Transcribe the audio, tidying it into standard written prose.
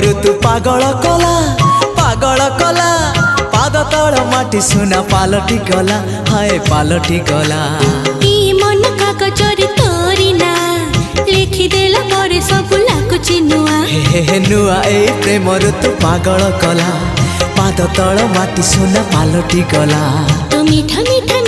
ऋतु पागल कला पागल कला पाद तल माटी सुना पालटी गला हाय पालटी गला मन कागजरे तोरी ना लिखिदेला पर सब लाଗୁଛି नुआ हे नुआ ए प्रेम ऋतु पागल कला पाद तल माटी सुना पालटी गला तो मीठा मीठा